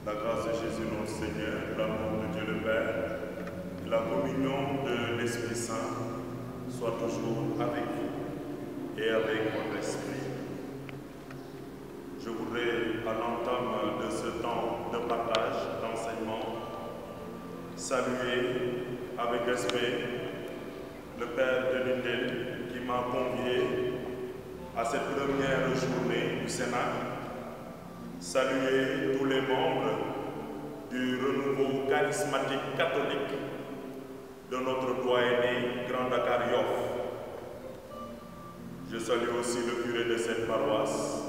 La grâce de Jésus notre Seigneur, l'amour de Dieu le Père, et la communion de l'Esprit Saint soit toujours avec vous et avec votre esprit. Je voudrais, à l'entame de ce temps de partage, d'enseignement, saluer avec respect le Père de l'Indel qui m'a convié à cette première journée du Sénat. Saluer tous les membres du renouveau charismatique catholique de notre doyenné Grand Dakar Yoff. Je salue aussi le curé de cette paroisse,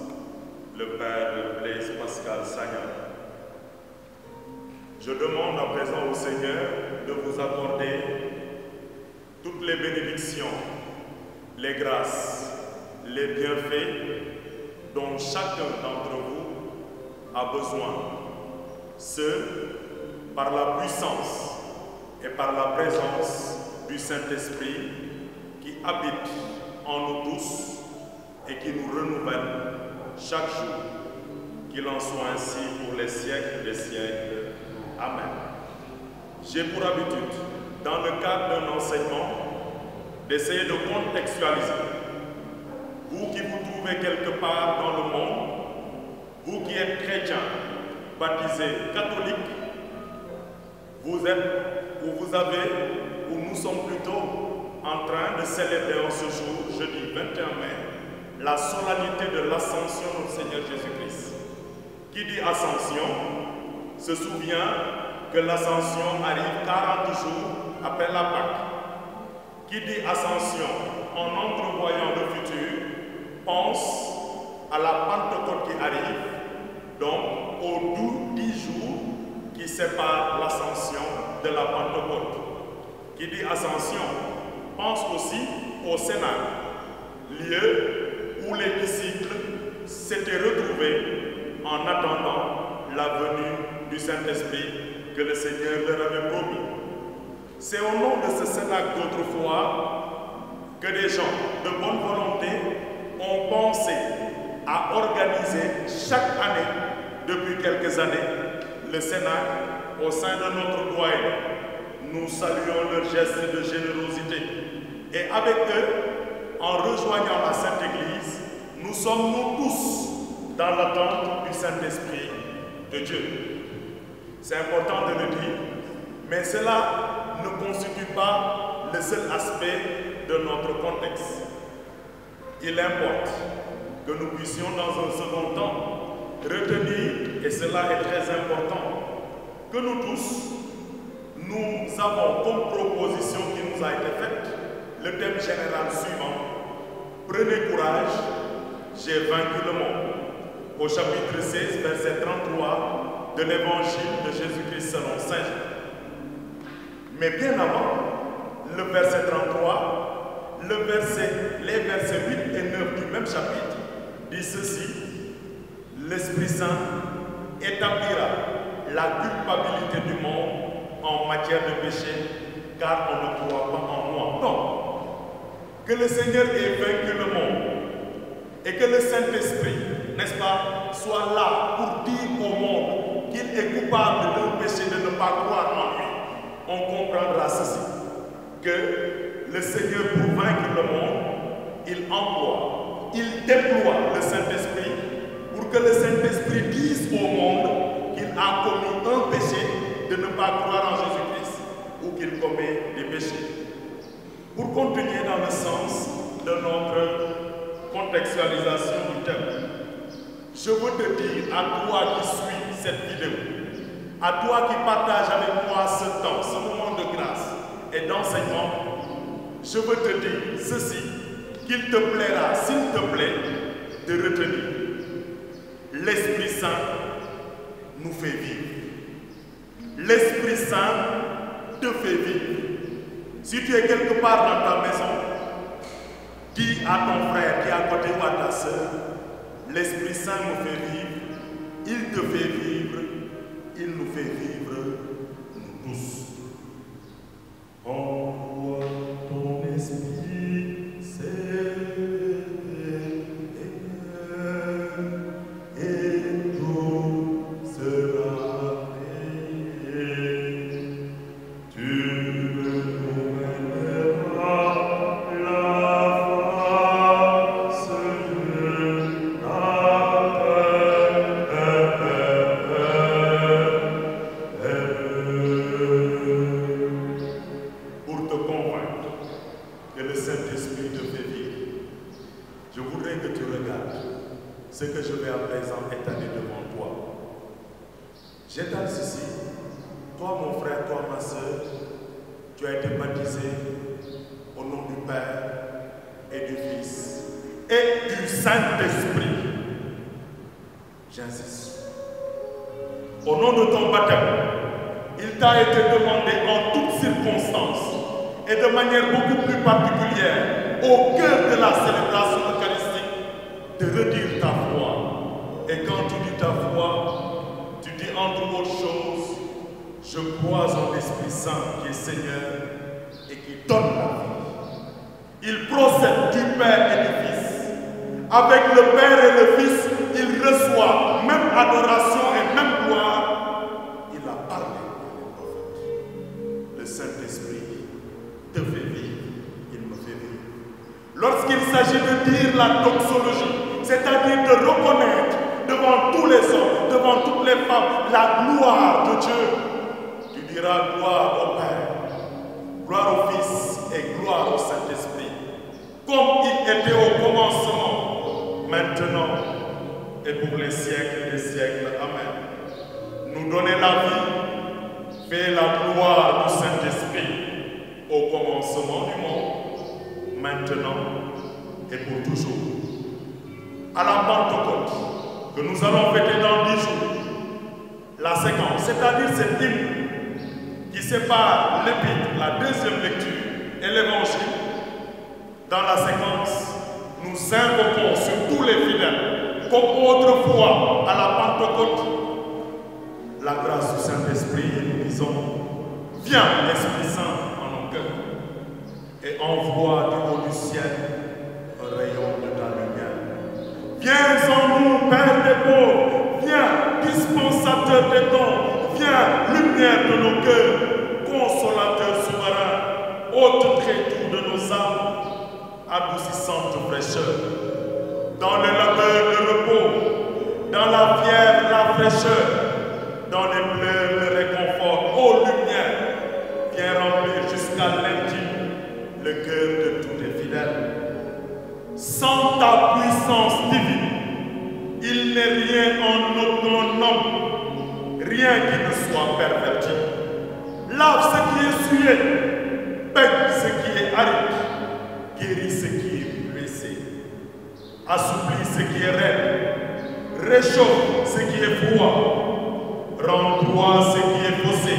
le Père Blaise Pascal Sagna. Je demande à présent au Seigneur de vous accorder toutes les bénédictions, les grâces, les bienfaits dont chacun d'entre vous a besoin, ce par la puissance et par la présence du Saint-Esprit qui habite en nous tous et qui nous renouvelle chaque jour. Qu'il en soit ainsi pour les siècles des siècles. Amen. J'ai pour habitude, dans le cadre d'un enseignement, d'essayer de contextualiser. Vous qui vous trouvez quelque part dans le monde, vous qui êtes chrétien, baptisé, catholique, vous êtes, ou vous avez, ou nous sommes plutôt en train de célébrer en ce jour, jeudi 21 mai, la solennité de l'ascension de notre Seigneur Jésus-Christ. Qui dit ascension se souvient que l'ascension arrive 40 jours après la Pâque. Qui dit ascension en entrevoyant le futur pense à la Pentecôte qui arrive, donc aux 10 jours qui séparent l'ascension de la Pentecôte. Qui dit ascension pense aussi au Sénat, lieu où les disciples s'étaient retrouvés en attendant la venue du Saint-Esprit que le Seigneur leur avait promis. C'est au nom de ce Sénat d'autrefois que des gens de bonne volonté ont pensé à organiser chaque année, depuis quelques années, le Sénat au sein de notre doyen. Nous saluons leur geste de générosité. Et avec eux, en rejoignant la Sainte Église, nous sommes nous tous dans l'attente du Saint-Esprit de Dieu. C'est important de le dire, mais cela ne constitue pas le seul aspect de notre contexte. Il importe que nous puissions dans un second temps retenir, et cela est très important, que nous tous, nous avons comme proposition qui nous a été faite le thème général suivant: prenez courage, j'ai vaincu le monde. Au chapitre 16, verset 33 de l'évangile de Jésus-Christ selon Saint Jean. Mais bien avant, le verset 33, les versets 8 et 9 du même chapitre dit ceci: l'Esprit Saint établira la culpabilité du monde en matière de péché, car on ne croit pas en moi. Donc, que le Seigneur ait vaincu le monde et que le Saint-Esprit, n'est-ce pas, soit là pour dire au monde qu'il est coupable d'un péché de ne pas croire en lui, on comprendra ceci, que le Seigneur, pour vaincre le monde, il emploie, il déploie le Saint-Esprit pour que le Saint-Esprit dise au monde qu'il a commis un péché de ne pas croire en Jésus-Christ ou qu'il commet des péchés. Pour continuer dans le sens de notre contextualisation du thème, je veux te dire à toi qui suis cette vidéo, à toi qui partage avec moi ce temps, ce moment de grâce et d'enseignement, je veux te dire ceci, qu'il te plaira, s'il te plaît, de retenir. L'Esprit Saint nous fait vivre. L'Esprit Saint te fait vivre. Si tu es quelque part dans ta maison, dis à ton frère qui est à côté ou à ta soeur: l'Esprit Saint nous fait vivre, il te fait vivre, il nous fait vivre, nous tous. Envoie ton esprit, Seigneur, et tout sera J'étale ceci. Toi, mon frère, toi, ma soeur, tu as été baptisé au nom du Père et du Fils et du Saint-Esprit. J'insiste. Au nom de ton baptême, il t'a été demandé en toutes circonstances et de manière beaucoup plus particulière, au cœur de la célébration eucharistique, de redire ta foi. Et quand tu dis ta foi, tu dis entre autres choses, je crois en l'Esprit Saint qui est Seigneur et qui donne la vie. Il procède du Père et du Fils. Avec le Père et le Fils, il reçoit même adoration et même gloire. Il a parlé par les prophètes. Le Saint-Esprit te fait vivre, il me fait vivre. Lorsqu'il s'agit de dire la doxologie, c'est-à-dire de reconnaître devant tous les hommes, devant toutes les femmes, la gloire de Dieu, tu diras gloire au Père, gloire au Fils et gloire au Saint-Esprit, comme il était au commencement, maintenant et pour les siècles des siècles. Amen. Nous donner la vie, fait la gloire du Saint-Esprit au commencement du monde, maintenant et pour toujours. À la Pentecôte, que nous allons fêter dans 10 jours, la séquence, c'est-à-dire cet hymne qui sépare l'épître, la deuxième lecture et l'évangile, dans la séquence, nous invoquons sur tous les fidèles, comme autrefois à la Pentecôte, la grâce du Saint-Esprit et nous disons, viens Esprit Saint en nos cœurs et envoie du haut du ciel un rayon de ta lumière. Viens en nous, Père des pauvres, viens, dispensateur des dons, viens, lumière de nos cœurs, consolateur souverain, haute trétour de nos âmes, adoucissante fraîcheur. Dans le labeur, le repos, dans la fièvre, la fraîcheur, dans les pleurs, le réconfort, ô lumière, viens remplir jusqu'à l'intime le cœur de tous tes fidèles. Sans ta puissance divine, il n'est rien en aucun homme, rien qui ne soit perverti. Lave ce qui est souillé, peigne ce qui est aride, guéris ce qui est blessé, assouplis ce qui est raide, réchauffe ce qui est froid, rends droit ce qui est faussé,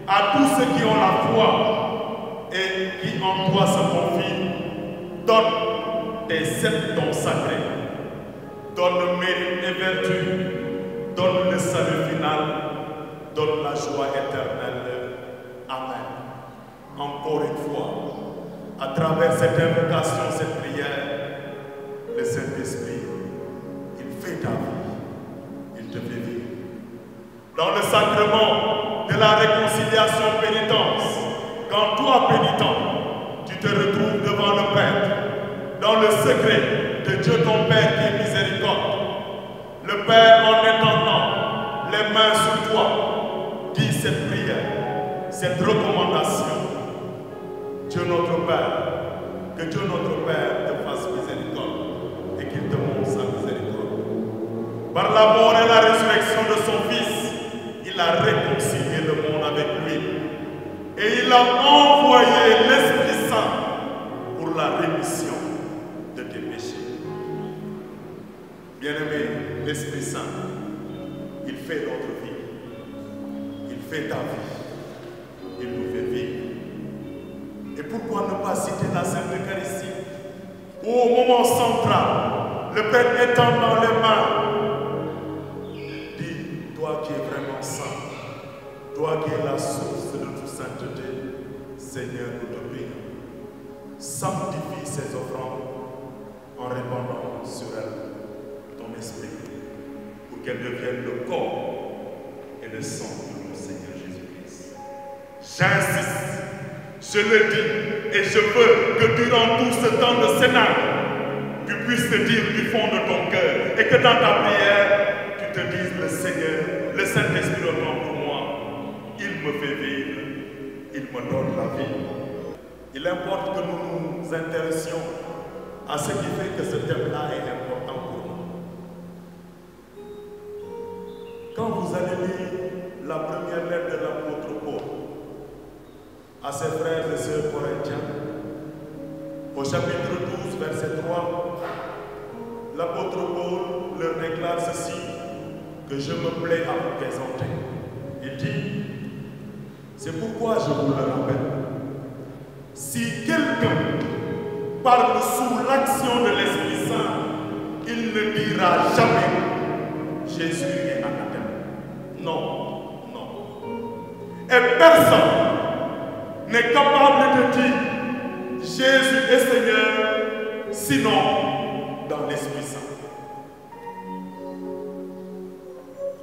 à tous ceux qui ont la foi et qui en toi se confient, donne tes 7 dons sacrés, donne mérite et vertu, donne le salut final, donne la joie éternelle. Amen. Encore une fois, à travers cette invocation, cette prière, le Saint-Esprit, il fait ta vie, il te fait vivre. Dans le sacrement de la réconciliation pénitence, quand toi, pénitent, tu te retrouves devant le Prêtre, dans le secret de Dieu ton Père qui est miséricorde, le Père en étendant les mains sur toi, dit cette prière, cette recommandation. Dieu notre Père, que Dieu notre Père te fasse miséricorde et qu'il te montre sa miséricorde. Par la mort et la résurrection de son Fils, il a réconcilié le monde avec lui et il a envoyé l'Esprit Saint pour la rémission de tes péchés. Bien-aimé, l'Esprit Saint, il fait notre vie, il fait ta vie, il nous fait vivre. Et pourquoi ne pas citer la Sainte Eucharistie, où au moment central, le Père étend dans les mains, dit, toi qui es vraiment saint, toi qui es la source de toute sainteté, Seigneur, nous te prions, sanctifie ces offrandes en répandant sur elles ton esprit, pour qu'elles deviennent le corps et le sang de mon Seigneur Jésus-Christ. J'insiste, je le dis, et je veux que durant tout ce temps de cénacle, tu puisses te dire du fond de ton cœur, et que dans ta prière, tu te dises, le Seigneur, le Saint-Esprit autant pour moi, il me fait vivre, il me donne la vie. Il importe que nous nous intéressions à ce qui fait que ce thème-là est important pour nous. Quand vous allez lire la première lettre de l'apôtre Paul à ses frères et sœurs corinthiens. Au chapitre 12, verset 3, l'apôtre Paul leur déclare ceci, que je me plais à vous présenter. Il dit, c'est pourquoi je vous le rappelle. Si quelqu'un parle sous l'action de l'Esprit Saint, il ne dira jamais Jésus est anathème. Non, non. Et personne n'est capable de dire Jésus est Seigneur, sinon dans l'Esprit Saint.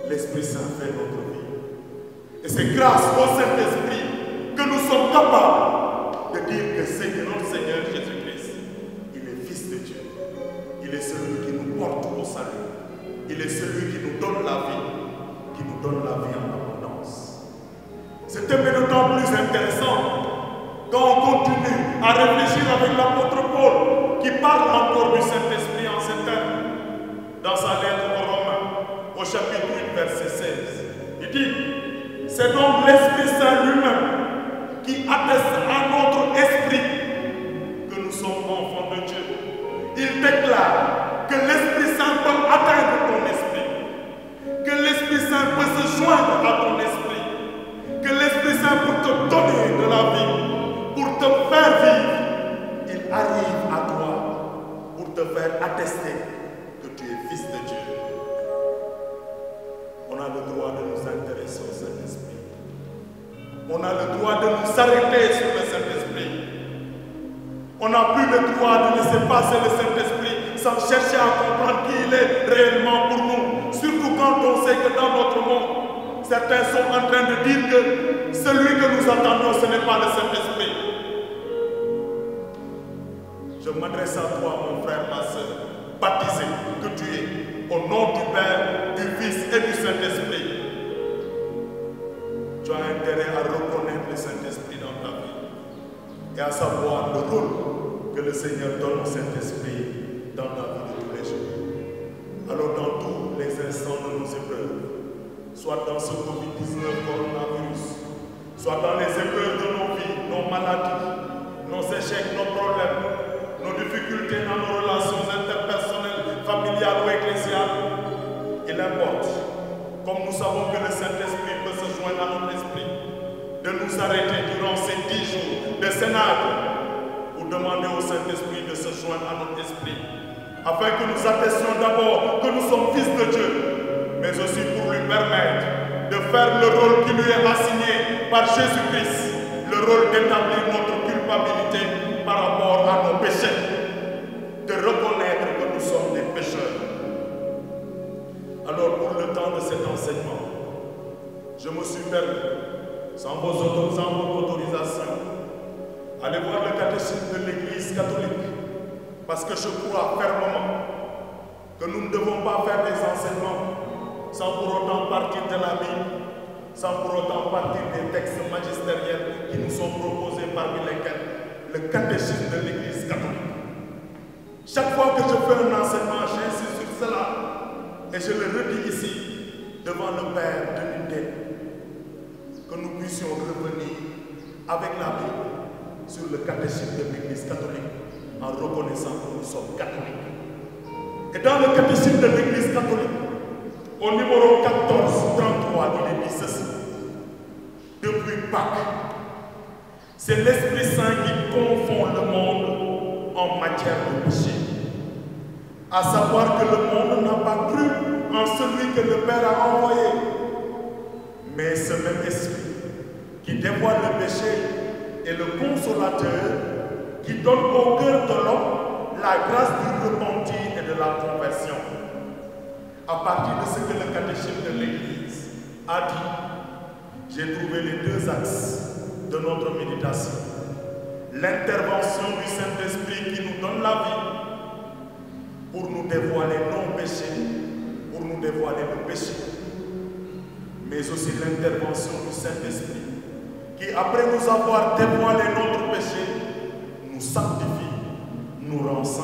L'Esprit Saint fait notre vie. Et c'est grâce au Saint-Esprit que nous sommes capables de dire que c'est notre Seigneur Jésus-Christ. Il est Fils de Dieu. Il est celui qui nous porte au salut. Il est celui qui nous donne la vie, qui nous donne la vie en abondance. C'est d'autant plus intéressant quand on continue à réfléchir avec l'apôtre Paul, qui parle encore du Saint-Esprit en ces termes, dans sa lettre aux Romains, au chapitre 8, verset 16. Il dit, c'est donc l'Esprit Saint lui-même qui atteste à notre esprit que nous sommes enfants de Dieu. Il déclare que l'Esprit Saint peut atteindre ton esprit, que l'Esprit Saint peut se joindre à ton esprit, que l'Esprit Saint peut te donner de la vie, pour te faire vivre. Il arrive à toi pour te faire attester que tu es fils de Dieu. On a le droit de nous intéresser au Saint-Esprit. On a le droit de nous arrêter sur le Saint-Esprit. On n'a plus le droit de laisser passer le Saint-Esprit sans chercher à comprendre qui il est réellement pour nous. Surtout quand on sait que dans notre monde, certains sont en train de dire que celui que nous attendons, ce n'est pas le Saint-Esprit. Je m'adresse à toi, mon frère, ma soeur, baptisé que tu es, au nom du Père, du Fils et du Saint-Esprit. Tu as intérêt à reconnaître le Saint-Esprit dans ta vie et à savoir le rôle que le Seigneur donne au Saint-Esprit dans ta vie de tous les jours. Alors dans tous les instants de nos épreuves, soit dans ce Covid-19 coronavirus, soit dans les épreuves de nos vies, nos maladies, nos échecs, nos problèmes, nos difficultés dans nos relations interpersonnelles, familiales ou ecclésiales, il importe, comme nous savons que le Saint-Esprit peut se joindre à notre esprit, de nous arrêter durant ces 10 jours de cénacle pour demander au Saint-Esprit de se joindre à notre esprit, afin que nous attestions d'abord que nous sommes fils de Dieu, mais aussi pour lui permettre de faire le rôle qui lui est assigné par Jésus-Christ, le rôle d'établir notre culpabilité par rapport à nos péchés, de reconnaître que nous sommes des pécheurs. Alors pour le temps de cet enseignement, je me suis permis, sans votre autorisation, aller voir le catéchisme de l'Église catholique, parce que je crois fermement que nous ne devons pas faire des enseignements sans pour autant partir de la Bible, sans pour autant partir des textes magistériels qui nous sont proposés, parmi lesquels le catéchisme de l'Église catholique. Chaque fois que je fais un enseignement, j'insiste sur cela et je le redis ici devant le Père de l'unité, que nous puissions revenir avec la Bible sur le catéchisme de l'Église catholique en reconnaissant que nous sommes catholiques. Et dans le catéchisme de l'Église catholique, au numéro 1433, il est dit ceci: depuis Pâques, c'est l'Esprit Saint qui confond le monde en matière de péché. À savoir que le monde n'a pas cru en celui que le Père a envoyé. Mais ce même Esprit qui dévoile le péché est le consolateur qui donne au cœur de l'homme la grâce du repentir et de la conversion. À partir de ce que le catéchisme de l'Église a dit, j'ai trouvé les deux axes de notre méditation. L'intervention du Saint-Esprit qui nous donne la vie pour nous dévoiler nos péchés, pour nous dévoiler le péché, mais aussi l'intervention du Saint-Esprit qui, après nous avoir dévoilé notre péché, nous sanctifie, nous rend saints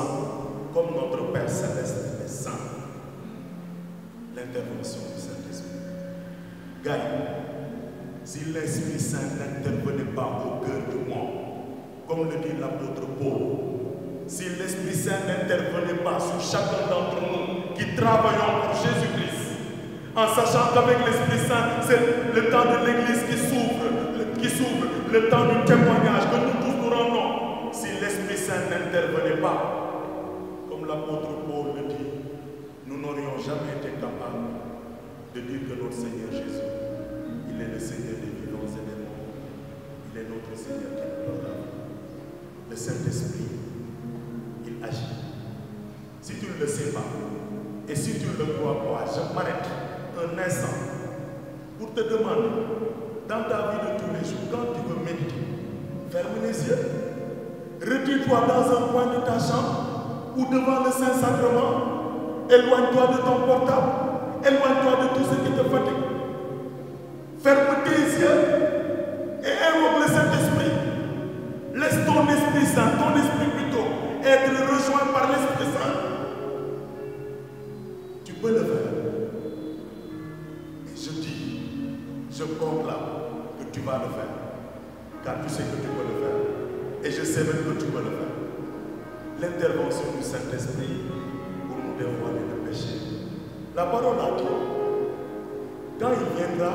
comme notre Père Céleste est saint. L'intervention du Saint-Esprit. Gagne. Si l'Esprit Saint n'intervenait pas au cœur de moi, comme le dit l'apôtre Paul, si l'Esprit Saint n'intervenait pas sur chacun d'entre nous qui travaillons pour Jésus-Christ, en sachant qu'avec l'Esprit Saint, c'est le temps de l'Église qui s'ouvre, le temps du témoignage que nous tous nous rendons. Si l'Esprit Saint n'intervenait pas, comme l'apôtre Paul le dit, nous n'aurions jamais été capables de dire que notre Seigneur Jésus, il est le Seigneur des vivants et des morts. Il est notre Seigneur qui nous donne la vie. Le Saint-Esprit, il agit. Si tu ne le sais pas, et si tu ne le crois pas, je m'arrête un instant pour te demander, dans ta vie de tous les jours, quand tu veux méditer, ferme les yeux, retire-toi dans un coin de ta chambre ou devant le Saint-Sacrement, éloigne-toi de ton portable, éloigne-toi de tout ce qui te fatigue. Ferme tes yeux et invoque le Saint-Esprit. Laisse ton Esprit Saint, ton esprit plutôt, être rejoint par l'Esprit Saint. Tu peux le faire. Et je dis, je proclame que tu vas le faire. Car tu sais que tu peux le faire. Et je sais même que tu peux le faire. L'intervention du Saint-Esprit pour nous dévoiler le péché. La parole a dit, quand il viendra,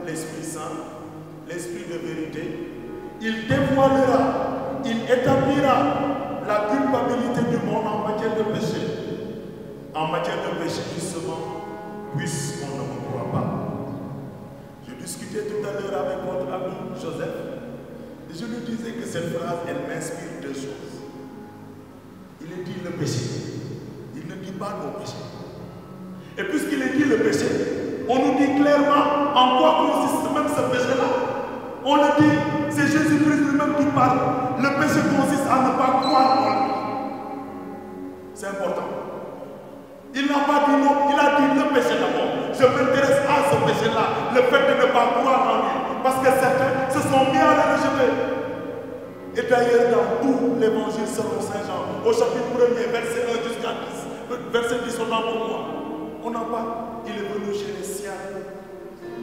l'Esprit Saint, l'Esprit de vérité, il dévoilera, il établira la culpabilité du monde en matière de péché. En matière de péché, justement, puisqu'on ne me croit pas. Je discutais tout à l'heure avec votre ami Joseph, et je lui disais que cette phrase, elle m'inspire deux choses. Il est dit le péché, il ne dit pas nos péchés. Et puisqu'il est dit le péché, on nous dit clairement en quoi consiste même ce péché-là. On le dit, c'est Jésus-Christ lui-même qui parle. Le péché consiste à ne pas croire en lui. C'est important. Il n'a pas dit non, il a dit le péché d'abord. Je m'intéresse à ce péché-là, le fait de ne pas croire en lui. Parce que certains se sont mis à le rejeter. Et d'ailleurs, dans tout l'évangile selon Saint Jean, au chapitre 1er, verset 1 jusqu'à 10, verset 10, on a pour moi. On en parle. Il est venu chez les siens.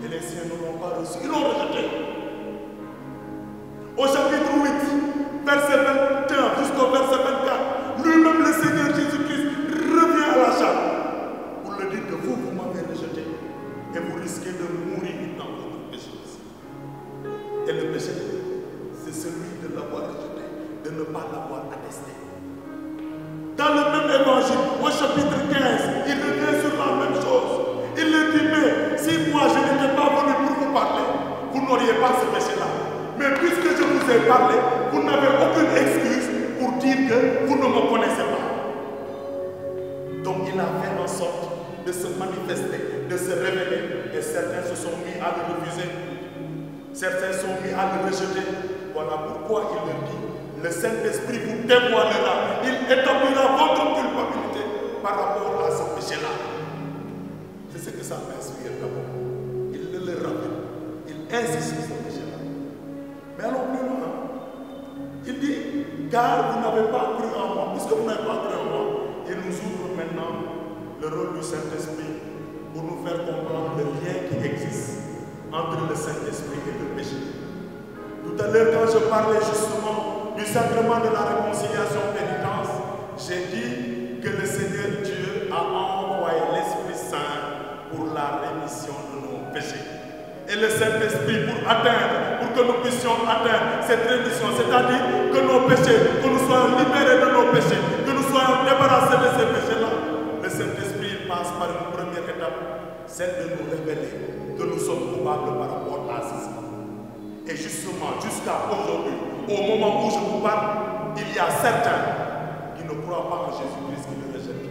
Et les siens ne l'ont pas reçu. Ils l'ont rejeté. Au chapitre 8, verset 21 jusqu'au verset 24, lui-même le Seigneur Jésus-Christ revient à la charge pour le dire que vous m'avez rejeté et vous risquez de mourir dans votre péché. Et le péché, c'est celui de l'avoir rejeté, de ne pas l'avoir attesté. Dans le même évangile, au chapitre 15, il revient sur la même chose. Il le dit, mais si moi je n'étais pas venu pour vous parler, vous n'auriez pas ce péché-là. Mais puisque je vous ai parlé, vous n'avez aucune excuse pour dire que vous ne me connaissez pas. Donc il a fait en sorte de se manifester, de se révéler. Et certains se sont mis à le refuser. Certains sont mis à le rejeter. Voilà pourquoi il leur dit, le Saint-Esprit vous dévoilera. Il établira votre culpabilité par rapport à ce péché-là. C'est ce que ça m'inspire d'abord. Il le rappelle. Il insiste sur ce péché-là. Mais allons plus loin. Il dit, car vous n'avez pas cru en moi. Puisque vous n'avez pas cru en moi, il nous ouvre maintenant le rôle du Saint-Esprit pour nous faire comprendre le lien qui existe entre le Saint-Esprit et le péché. Tout à l'heure, quand je parlais justement du sacrement de la réconciliation pénitence, j'ai dit que le Seigneur Dieu a envoyé l'Esprit Saint pour la rémission de nos péchés. Et le Saint-Esprit pour que nous puissions atteindre cette rémission, c'est-à-dire que nos péchés, que nous soyons libérés de nos péchés, que nous soyons débarrassés de ces péchés-là. Le Saint-Esprit passe par une première étape, celle de nous révéler que nous sommes coupables par rapport à ceci. Et justement, jusqu'à aujourd'hui, au moment où je vous parle, il y a certains qui ne croient pas en Jésus-Christ, qui le rejettent.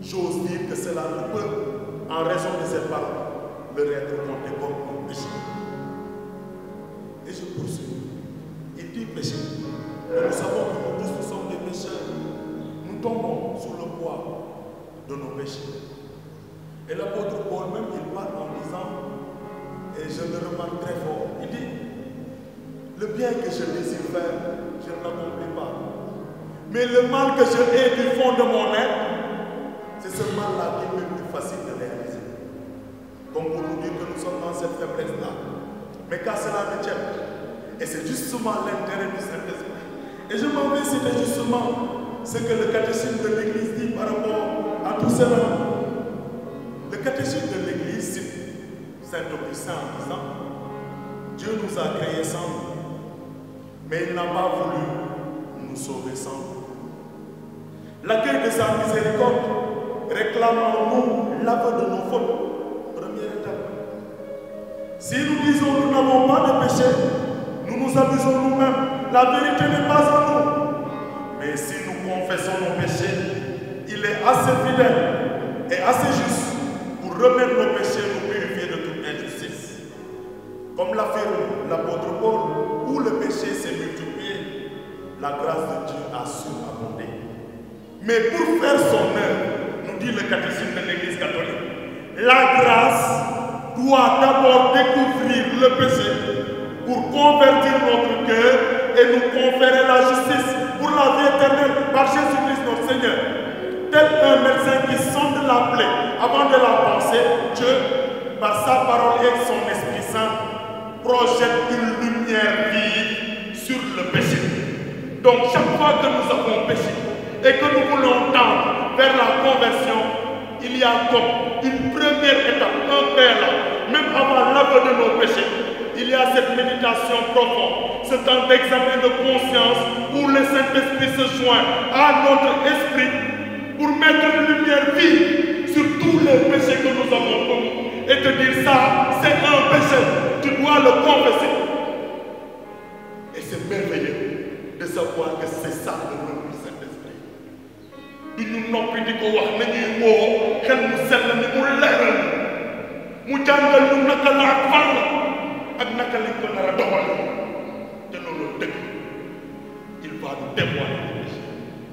J'ose dire que cela ne peut, en raison de cette parole, leur être compté comme un péché. Et je poursuis. Il dit péché. Et nous savons que nous tous nous sommes des pécheurs. Nous tombons sous le poids de nos péchés. Et l'apôtre Paul même, il parle en disant, et je le remarque très fort, il dit, le bien que je désire faire, je ne l'accomplis pas. Mais le mal que je hais du fond de mon être, c'est ce mal-là qui est le plus facile de réaliser. Comme pour nous dire que nous sommes dans cette faiblesse-là. Mais qu'à cela ne tienne. Et c'est justement l'intérêt du Saint-Esprit. Et je m'en vais citer justement ce que le catéchisme de l'Église dit par rapport à tout cela. Le catéchisme de l'Église cite Saint-Augustin en disant « Dieu nous a créés sans nous, mais il n'a pas voulu nous sauver sans nous. L'accueil de sa miséricorde réclame en nous l'aveu de nos fautes. » Première étape. Si nous disons nous n'avons pas de péché, nous nous abusons nous-mêmes. La vérité n'est pas en nous. Mais si nous confessons nos péchés, il est assez fidèle et assez juste pour remettre nos péchés et nous purifier de toute injustice. Comme l'affirme l'apôtre Paul, où le péché s'est multiplié, la grâce de Dieu a surabondé. Mais pour faire son œuvre, nous dit le catéchisme de l'Église catholique, la grâce doit d'abord découvrir le péché pour convertir notre cœur et nous conférer la justice pour la vie éternelle par Jésus-Christ notre Seigneur. Tel un médecin qui sonde la plaie avant de la penser, Dieu, par sa parole et son Esprit Saint, projette une lumière vive sur le péché. Donc chaque fois que nous avons péché et que nous voulons tendre vers la conversion, il y a comme une première étape, un préalable, même avant l'aveu de nos péchés. Il y a cette méditation profonde, ce temps d'examen de conscience où le Saint-Esprit se joint à notre esprit pour mettre une lumière vive sur tous les péchés que nous avons commis et te dire ça, c'est un péché, tu dois le confesser. Et c'est merveilleux de savoir que c'est ça le nom du Saint-Esprit. Du ñu noppi di ko wax nañuy woo xel mu sell ni mu leeral mu jàngal ñu naka la ak fan la ak naka lañ ko nar a doxal te loolu dëgg il va nous dévoiler le péché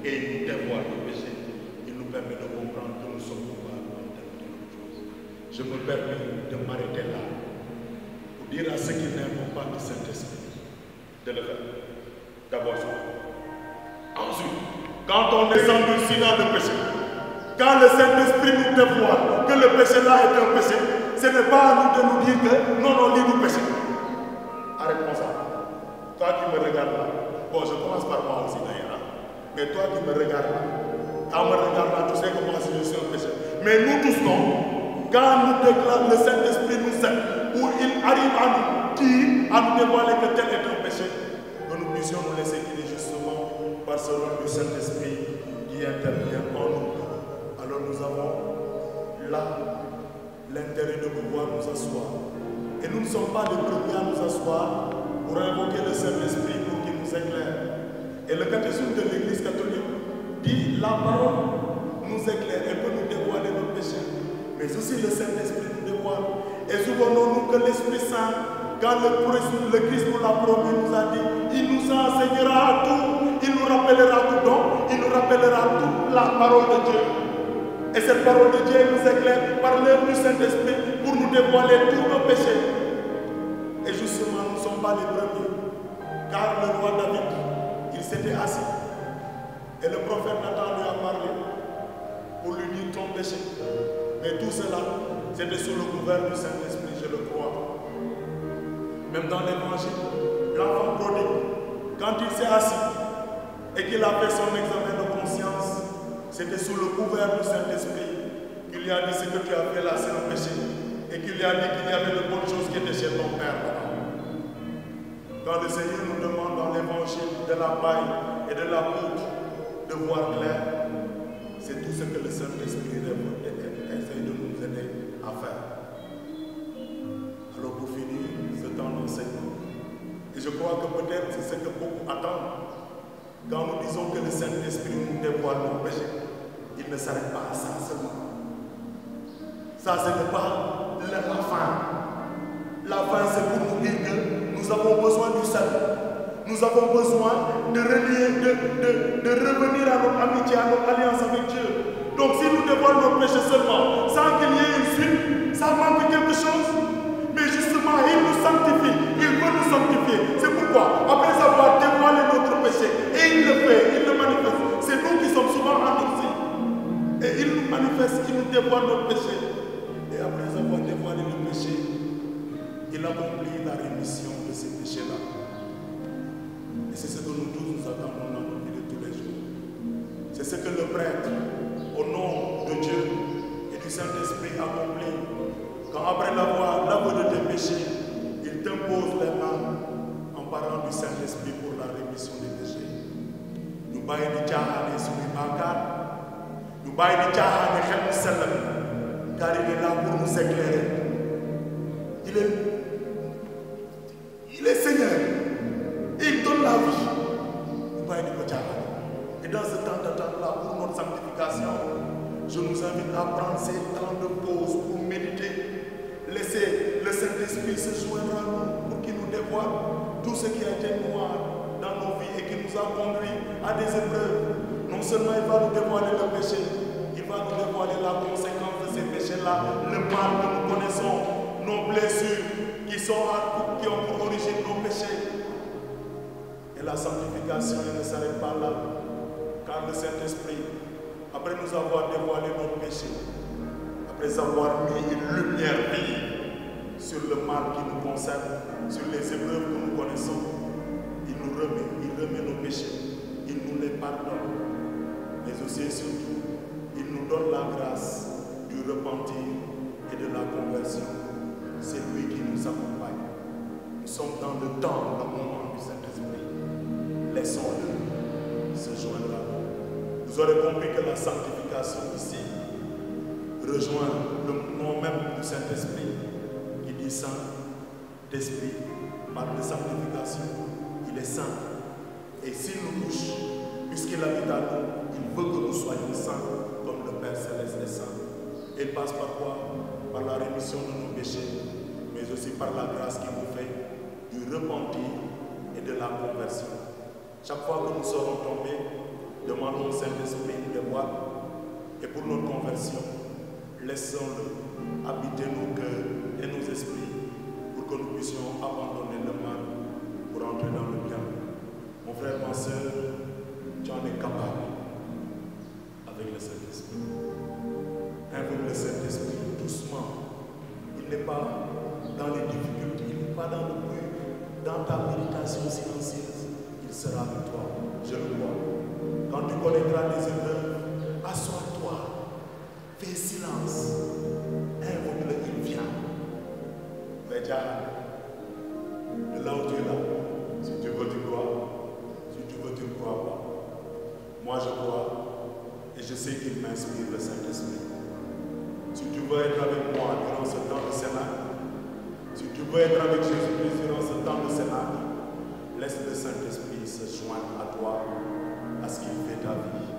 et il nous dévoile le péché. Il nous permet de comprendre que nous sommes coupables en telle ou telle chose. Je me permets de m'arrêter là pour dire à ceux qui n'aiment pas le Saint-Esprit de le faire. D'abord ça. Ensuite, quand on est endurci dans le péché, quand le Saint-Esprit nous dévoile que le péché là est un péché, ce n'est pas à nous de nous dire que non, non, lit du péché. Arrête-moi ça. Toi qui me regardes là, bon, je commence par moi aussi d'ailleurs, mais toi qui me regardes là, quand on me regarde là, tu sais que moi aussi je suis un péché. Mais nous tous non, quand nous déclarons, le Saint-Esprit nous aide, où il arrive à nous dire, à nous dévoiler que tel est un péché, que nous puissions nous laisser guider justement par ce nom du Saint-Esprit qui intervient en nous. Alors nous avons là l'intérêt de pouvoir nous asseoir. Et nous ne sommes pas les premiers à nous asseoir pour invoquer le Saint-Esprit pour qu'il nous éclaire. Et le catéchisme de l'Église catholique dit la parole nous éclaire et peut nous dévoiler nos péchés. Mais aussi le Saint-Esprit nous dévoile. Et souvenons-nous que l'Esprit Saint, quand le Christ nous l'a promis, nous a dit, il nous enseignera tout, il nous rappellera tout, donc il nous rappellera toute la parole de Dieu. Et cette parole de Dieu nous éclaire par l'œuvre du Saint-Esprit pour nous dévoiler tous nos péchés. Et justement, nous ne sommes pas les premiers. Car le roi David, il s'était assis. Et le prophète Nathan lui a parlé pour lui dire ton péché. Mais tout cela, c'était sous le couvert du Saint-Esprit, je le crois. Même dans l'évangile, l'enfant prodigue, quand il s'est assis et qu'il a fait son examen de conscience, c'était sous le couvert du Saint-Esprit qu'il lui a dit ce que tu as fait là, c'est un péché. Et qu'il lui a dit qu'il y avait de bonnes choses qui étaient chez ton Père. Quand le Seigneur nous demande dans l'évangile de la paille et de la poudre de voir clair, c'est tout ce que le Saint-Esprit essaie de nous aider à faire. Alors pour finir ce temps d'enseignement, et je crois que peut-être c'est ce que beaucoup attendent, quand nous disons que le Saint-Esprit nous dévoile nos péchés, il ne s'arrête pas à ça seulement. Ça, ce n'est pas la fin. La fin, c'est pour nous dire que nous avons besoin du salut. Nous avons besoin de relier, de revenir à notre amitié, à notre alliance avec Dieu. Donc si nous dévoilons nos péchés seulement, sans qu'il y ait une suite, ça manque quelque chose. Mais justement, il nous sanctifie. Il veut nous sanctifier. C'est pourquoi, après avoir dévoilé notre péché, et il le fait, il le manifeste. C'est nous qui sommes souvent endurcis. Et il nous manifeste, il nous dévoile notre péché. Et après avoir dévoilé le péché, accomplit la rémission de ces péchés-là. Et c'est ce que nous tous nous attendons dans nos vies de tous les jours. C'est ce que le prêtre, au nom de Dieu et du Saint-Esprit, accomplit. Quand après l'avoir lavé de tes péchés, il t'impose les mains en parlant du Saint-Esprit pour la rémission des péchés. Nous baillons des tchahane sur les bâcards. Nous baillons des tchahane car il est là pour nous éclairer. Il est Seigneur. Et il donne la vie. Nous baillons des tchahane. Et dans ce temps d'attente-là, pour notre sanctification, je nous invite à prendre ces temps de pause pour méditer. Laisser le Saint-Esprit se joindre à nous pour qu'il nous dévoile tout ce qui a été noir dans nos vies et qui nous a conduits à des épreuves. Non seulement il va nous dévoiler le péché, il va nous dévoiler la conséquence de ces péchés-là, le mal que nous connaissons, nos blessures qui ont pour origine nos péchés. Et la sanctification ne s'arrête pas là, car le Saint-Esprit, après nous avoir dévoilé nos péchés, après avoir mis une lumière vive sur le mal qui nous concerne, sur les épreuves que nous connaissons, il remet nos péchés, il nous les pardonne, mais aussi et surtout, il nous donne la grâce du repentir et de la conversion. C'est lui qui nous accompagne. Nous sommes dans le temps, le moment du Saint-Esprit. Laissons-le se joindre à nous. Vous aurez compris que la sanctification ici rejoint le nom même du Saint-Esprit qui dit Saint-Esprit, parle de sanctification. Il est saint. Et s'il nous touche, puisqu'il habite à nous, il veut que nous soyons saints comme le Père Céleste est saint. Et il passe par quoi? Par la rémission de nos péchés, mais aussi par la grâce qu'il nous fait du repentir et de la conversion. Chaque fois que nous serons tombés, demandons au Saint-Esprit de voir. Et pour notre conversion, laissons-le habiter nos cœurs et nos esprits pour que nous puissions abandonner le mal pour entrer dans le bien. Mon frère, ma soeur, tu en es capable avec le Saint-Esprit. Invoque le Saint-Esprit doucement. Il n'est pas dans les difficultés, il n'est pas dans le bruit, dans ta méditation silencieuse. Il sera avec toi, je le vois. Quand tu connaîtras les épreuves, assois-toi. Fais silence. Invoque-le, il vient. Mais déjà, de là où tu es là, si tu veux, tu crois. Si tu veux, tu ne crois pas. Moi, je crois. Et je sais qu'il m'inspire, le Saint-Esprit. Si tu veux être avec moi durant ce temps de Sénat, si tu veux être avec Jésus-Christ durant ce temps de Sénat, laisse le Saint-Esprit se joindre à toi, à ce qu'il fait ta vie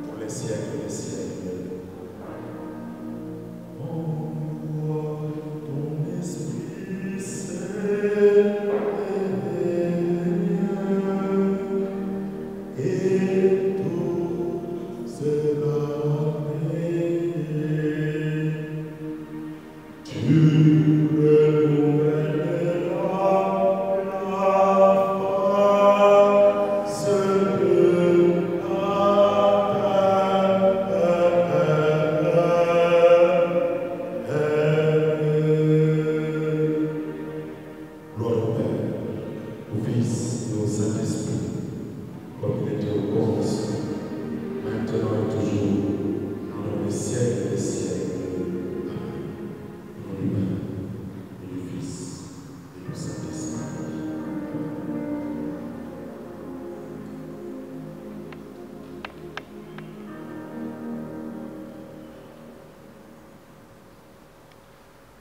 pour les siècles et les siècles. Tu